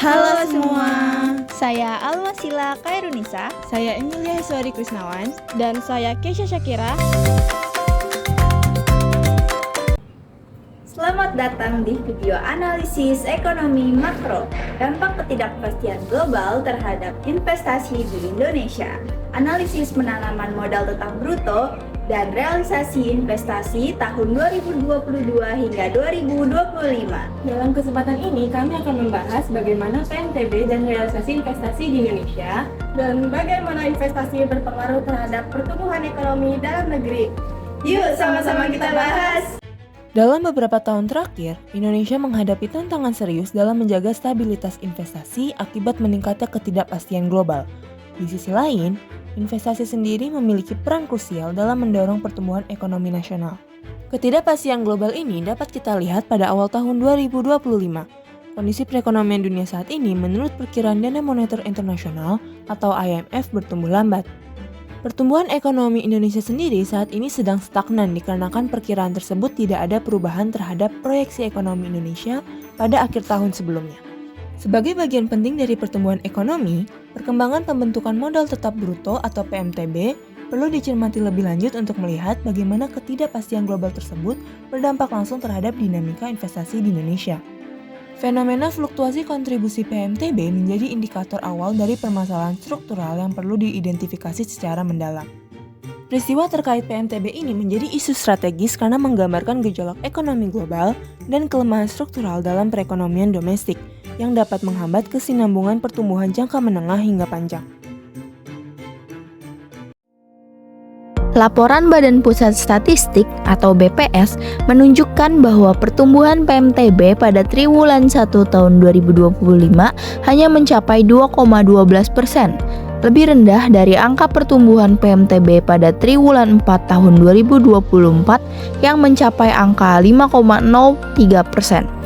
Halo semua, Saya Almasila Kairunisa. saya Emilia Hiswari Krisnawan. Dan saya Keisha Syakira. Selamat datang di video analisis ekonomi makro, dampak ketidakpastian global terhadap investasi di Indonesia, analisis penanaman modal tetap bruto, dan realisasi investasi tahun 2022 hingga 2025. Dalam kesempatan ini kami akan membahas bagaimana PMTB dan realisasi investasi di Indonesia dan bagaimana investasi berpengaruh terhadap pertumbuhan ekonomi dalam negeri. Yuk sama-sama kita bahas! Dalam beberapa tahun terakhir, Indonesia menghadapi tantangan serius dalam menjaga stabilitas investasi akibat meningkatnya ketidakpastian global. Di sisi lain, investasi sendiri memiliki peran krusial dalam mendorong pertumbuhan ekonomi nasional. Ketidakpastian global ini dapat kita lihat pada awal tahun 2025. Kondisi perekonomian dunia saat ini menurut perkiraan Dana Moneter Internasional atau IMF bertumbuh lambat. Pertumbuhan ekonomi Indonesia sendiri saat ini sedang stagnan dikarenakan perkiraan tersebut tidak ada perubahan terhadap proyeksi ekonomi Indonesia pada akhir tahun sebelumnya. Sebagai bagian penting dari pertumbuhan ekonomi, perkembangan pembentukan modal tetap bruto atau PMTB perlu dicermati lebih lanjut untuk melihat bagaimana ketidakpastian global tersebut berdampak langsung terhadap dinamika investasi di Indonesia. Fenomena fluktuasi kontribusi PMTB menjadi indikator awal dari permasalahan struktural yang perlu diidentifikasi secara mendalam. Peristiwa terkait PMTB ini menjadi isu strategis karena menggambarkan gejolak ekonomi global dan kelemahan struktural dalam perekonomian domestik yang dapat menghambat kesinambungan pertumbuhan jangka menengah hingga panjang. Laporan Badan Pusat Statistik atau BPS menunjukkan bahwa pertumbuhan PMTB pada triwulan 1 tahun 2025 hanya mencapai 2,12%, lebih rendah dari angka pertumbuhan PMTB pada triwulan 4 tahun 2024 yang mencapai angka 5,03%.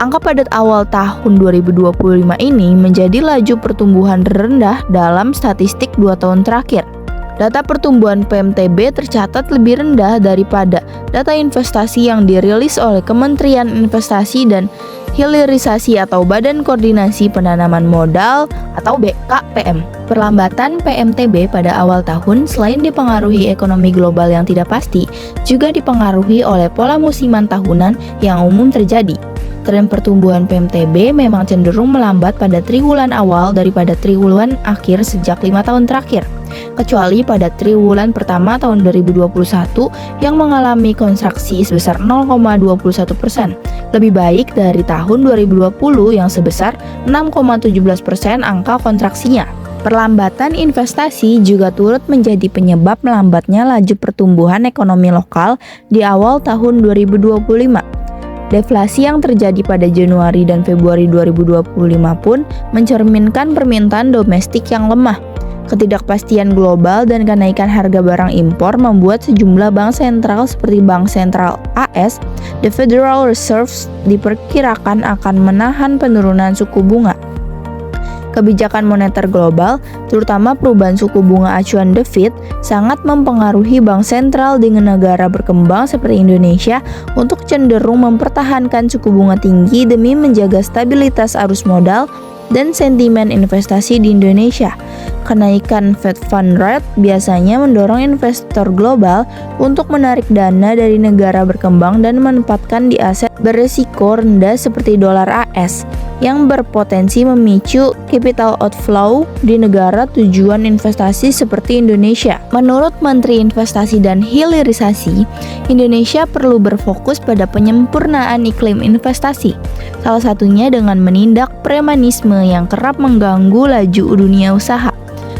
Angka pada awal tahun 2025 ini menjadi laju pertumbuhan rendah dalam statistik 2 tahun terakhir. Data pertumbuhan PMTB tercatat lebih rendah daripada data investasi yang dirilis oleh Kementerian Investasi dan Hilirisasi atau Badan Koordinasi Penanaman Modal atau BKPM. Perlambatan PMTB pada awal tahun selain dipengaruhi ekonomi global yang tidak pasti, juga dipengaruhi oleh pola musiman tahunan yang umum terjadi. Tren pertumbuhan PMTB memang cenderung melambat pada triwulan awal daripada triwulan akhir sejak 5 tahun terakhir, kecuali pada triwulan pertama tahun 2021 yang mengalami kontraksi sebesar 0,21%, lebih baik dari tahun 2020 yang sebesar 6,17% angka kontraksinya. Perlambatan investasi juga turut menjadi penyebab melambatnya laju pertumbuhan ekonomi lokal di awal tahun 2025. Deflasi yang terjadi pada Januari dan Februari 2025 pun mencerminkan permintaan domestik yang lemah. Ketidakpastian global dan kenaikan harga barang impor membuat sejumlah bank sentral seperti Bank Sentral AS, The Federal Reserve diperkirakan akan menahan penurunan suku bunga. Kebijakan moneter global, terutama perubahan suku bunga acuan The Fed, sangat mempengaruhi bank sentral dengan negara berkembang seperti Indonesia untuk cenderung mempertahankan suku bunga tinggi demi menjaga stabilitas arus modal dan sentimen investasi di Indonesia. Kenaikan Fed Fund Rate biasanya mendorong investor global untuk menarik dana dari negara berkembang dan menempatkan di aset berisiko rendah seperti dolar AS yang berpotensi memicu capital outflow di negara tujuan investasi seperti Indonesia. Menurut Menteri Investasi dan Hilirisasi, Indonesia perlu berfokus pada penyempurnaan iklim investasi, salah satunya dengan menindak premanisme yang kerap mengganggu laju dunia usaha.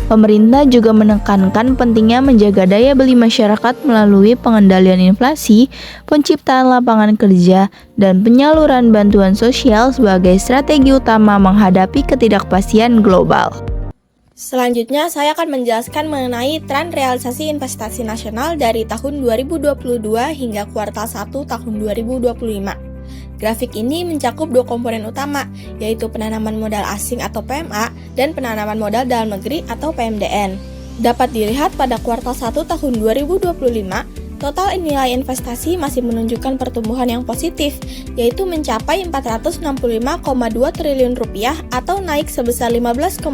Pemerintah juga menekankan pentingnya menjaga daya beli masyarakat melalui pengendalian inflasi, penciptaan lapangan kerja, dan penyaluran bantuan sosial sebagai strategi utama menghadapi ketidakpastian global. Selanjutnya, saya akan menjelaskan mengenai tren realisasi investasi nasional dari tahun 2022 hingga kuartal 1 tahun 2025. Grafik ini mencakup dua komponen utama, yaitu penanaman modal asing atau PMA dan penanaman modal dalam negeri atau PMDN. Dapat dilihat pada kuartal 1 tahun 2025, total nilai investasi masih menunjukkan pertumbuhan yang positif, yaitu mencapai 465,2 triliun rupiah atau naik sebesar 15,9%.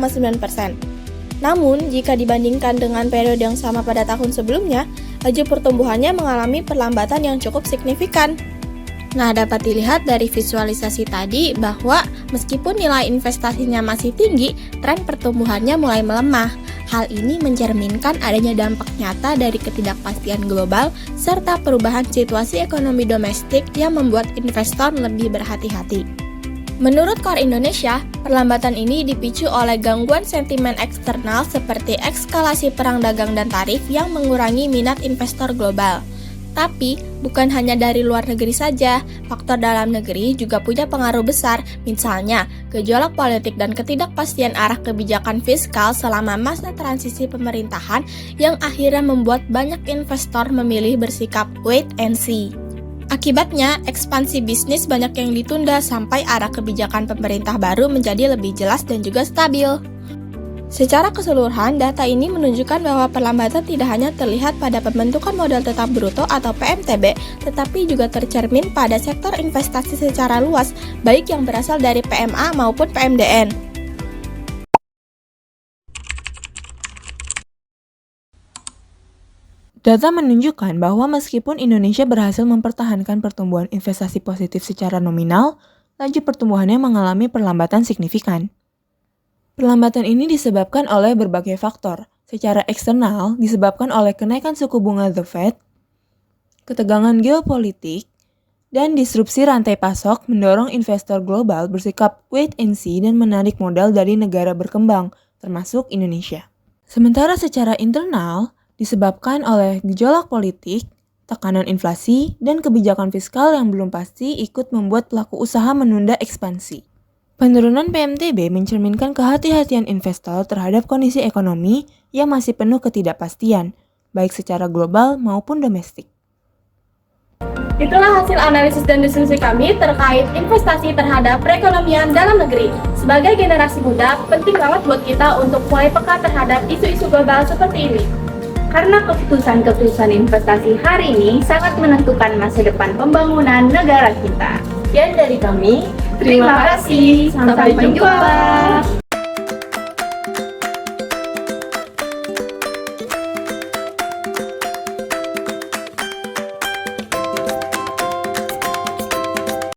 Namun, jika dibandingkan dengan periode yang sama pada tahun sebelumnya, laju pertumbuhannya mengalami perlambatan yang cukup signifikan. Nah, dapat dilihat dari visualisasi tadi bahwa meskipun nilai investasinya masih tinggi, tren pertumbuhannya mulai melemah. Hal ini mencerminkan adanya dampak nyata dari ketidakpastian global serta perubahan situasi ekonomi domestik yang membuat investor lebih berhati-hati. Menurut Core Indonesia, perlambatan ini dipicu oleh gangguan sentimen eksternal seperti eskalasi perang dagang dan tarif yang mengurangi minat investor global. Tapi, bukan hanya dari luar negeri saja, faktor dalam negeri juga punya pengaruh besar, misalnya gejolak politik dan ketidakpastian arah kebijakan fiskal selama masa transisi pemerintahan yang akhirnya membuat banyak investor memilih bersikap wait and see. Akibatnya, ekspansi bisnis banyak yang ditunda sampai arah kebijakan pemerintah baru menjadi lebih jelas dan juga stabil. Secara keseluruhan, data ini menunjukkan bahwa perlambatan tidak hanya terlihat pada pembentukan modal tetap bruto atau PMTB, tetapi juga tercermin pada sektor investasi secara luas, baik yang berasal dari PMA maupun PMDN. Data menunjukkan bahwa meskipun Indonesia berhasil mempertahankan pertumbuhan investasi positif secara nominal, laju pertumbuhannya mengalami perlambatan signifikan. Perlambatan ini disebabkan oleh berbagai faktor. Secara eksternal, disebabkan oleh kenaikan suku bunga The Fed, ketegangan geopolitik, dan disrupsi rantai pasok mendorong investor global bersikap wait and see dan menarik modal dari negara berkembang, termasuk Indonesia. Sementara secara internal, disebabkan oleh gejolak politik, tekanan inflasi, dan kebijakan fiskal yang belum pasti ikut membuat pelaku usaha menunda ekspansi. Penurunan PMTB mencerminkan kehati-hatian investor terhadap kondisi ekonomi yang masih penuh ketidakpastian, baik secara global maupun domestik. Itulah hasil analisis dan diskusi kami terkait investasi terhadap perekonomian dalam negeri. Sebagai generasi muda, penting banget buat kita untuk mulai peka terhadap isu-isu global seperti ini. Karena keputusan-keputusan investasi hari ini sangat menentukan masa depan pembangunan negara kita. Sekian dari kami. Terima kasih. Sampai jumpa.